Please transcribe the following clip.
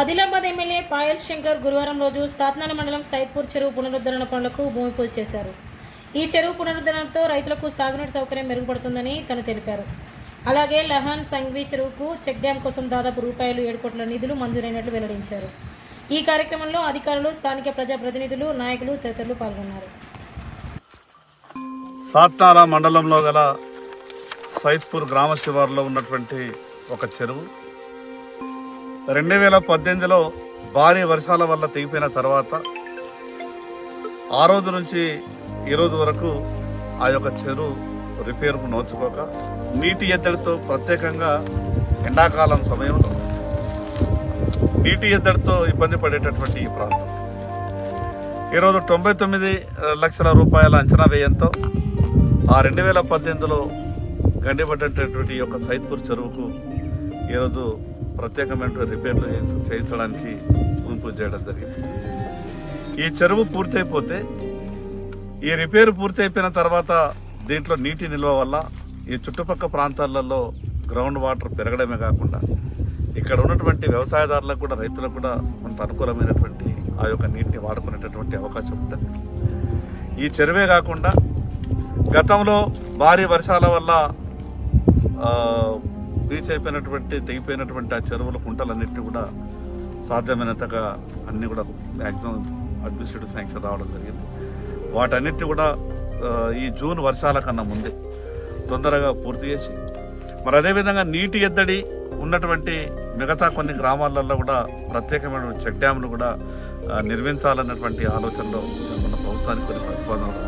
Adilabad MLA Payal Shankar గురువారం రోజు సాత్నాల మండలం సైద్పూర్ చెరువు పునరుద్ధరణ పనులకు భూమి పూజ చేశారు. ఈ చెరువు పునరుద్ధరణతో రైతులకు సాగునీటి సౌకర్యం మెరుగుపడుతుందని తను తెలిపారు. అలాగే లహాన్ సంగ్వి చెరువుకు చెక్ డ్యాం కోసం దాదాపు రూపాయలు 7 కోట్ల నిధులు మంజూరైనట్లు వెల్లడించారు. ఈ కార్యక్రమంలో అధికారులు, స్థానిక ప్రజాప్రతినిధులు, నాయకులు తదితరులు పాల్గొన్నారు. సాత్నాల మండలంలో గల సైద్పూర్ గ్రామ శివారులో ఉన్నటువంటి ఒక చెరువు 2018లో భారీ వర్షాల వల్ల తెగిపోయిన తర్వాత ఆ రోజు నుంచి ఈ రోజు వరకు ఆ యొక్క చెరువు రిపేర్కు నోచుకోక నీటి ఎద్దడితో ప్రత్యేకంగా ఎండాకాలం సమయంలో నీటి ఎద్దడితో ఇబ్బంది పడేటటువంటి ఈ ప్రాంతం ఈరోజు 99 లక్షల రూపాయల అంచనా వ్యయంతో ఆ 2018లో గండిపడ్డటువంటి ఈ యొక్క సైద్పూర్ చెరువుకు ఈరోజు ప్రత్యేకమైన రిపేర్లు చేయించడానికి భూమి పూజ చేయడం జరిగింది. ఈ చెరువు పూర్తయిపోతే, ఈ రిపేరు పూర్తి అయిపోయిన తర్వాత దీంట్లో నీటి నిల్వ వల్ల ఈ చుట్టుపక్కల ప్రాంతాలలో గ్రౌండ్ వాటర్ పెరగడమే కాకుండా ఇక్కడ ఉన్నటువంటి వ్యవసాయదారులకు కూడా, రైతులకు కూడా కొంత అనుకూలమైనటువంటి ఆ యొక్క నీటిని వాడుకునేటటువంటి అవకాశం ఉంటుంది. ఈ చెరువే కాకుండా గతంలో భారీ వర్షాల వల్ల బీచ్ అయిపోయినటువంటి తెగిపోయినటువంటి ఆ చెరువుల కుంటలన్నింటినీ కూడా సాధ్యమైనంతగా అన్నీ కూడా మ్యాక్సిమం అడ్మినిస్ట్రేటివ్ శాంక్షన్ రావడం జరిగింది. వాటన్నిటిని కూడా ఈ జూన్ వర్షాల కన్నా ముందే తొందరగా పూర్తి చేసి, మరి అదేవిధంగా నీటి ఎద్దడి ఉన్నటువంటి మిగతా కొన్ని గ్రామాలలో కూడా ప్రత్యేకమైన చెక్ డ్యామ్ను కూడా నిర్మించాలన్నటువంటి ఆలోచనలో మన ప్రభుత్వానికి కొన్ని ప్రతిపాదనలు